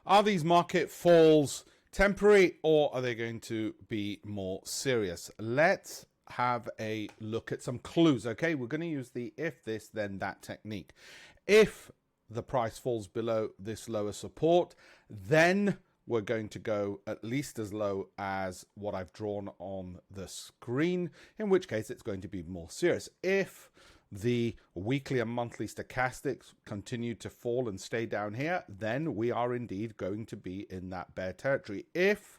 Are these market falls temporary, or are they going to be more serious? Let's have a look at some clues. Okay, we're going to use the if this then that technique. If the price falls below this lower support, then we're going to go at least as low as what I've drawn on the screen, in which case it's going to be more serious. If the weekly and monthly stochastics continue to fall and stay down here, then we are indeed going to be in that bear territory. If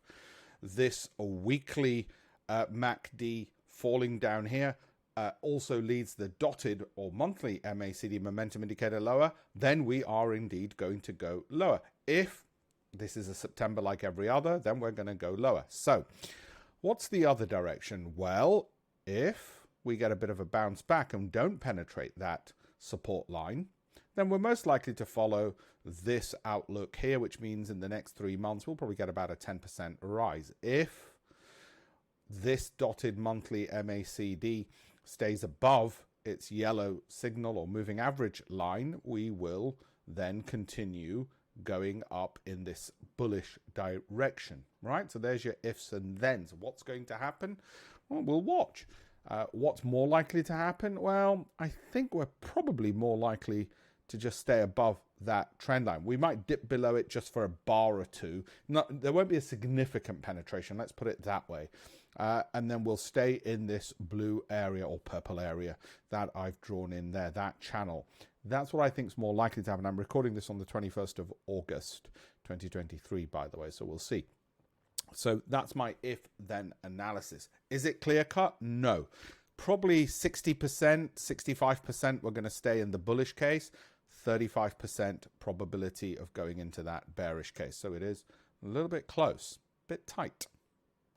this weekly MACD falling down here also leads the dotted or monthly MACD momentum indicator lower, then we are indeed going to go lower. If this is a September like every other, then we're going to go lower. So what's the other direction? Well, if we get a bit of a bounce back and don't penetrate that support line, then we're most likely to follow this outlook here, which means in the next 3 months, we'll probably get about a 10% rise. If this dotted monthly MACD stays above its yellow signal or moving average line, we will then continue going up in this bullish direction, right? So there's your ifs and thens. What's going to happen? Well, we'll watch. What's more likely to happen? Well, I think we're probably more likely to just stay above that trend line. We might dip below it just for a bar or two. There won't be a significant penetration, let's put it that way. And then we'll stay in this blue area or purple area that I've drawn in there, that channel. That's what I think is more likely to happen. I'm recording this on the 21st of August, 2023, by the way, so we'll see. So that's my if-then analysis. Is it clear-cut? No. Probably 60%, 65% we're going to stay in the bullish case, 35% probability of going into that bearish case. So it is a little bit close, a bit tight.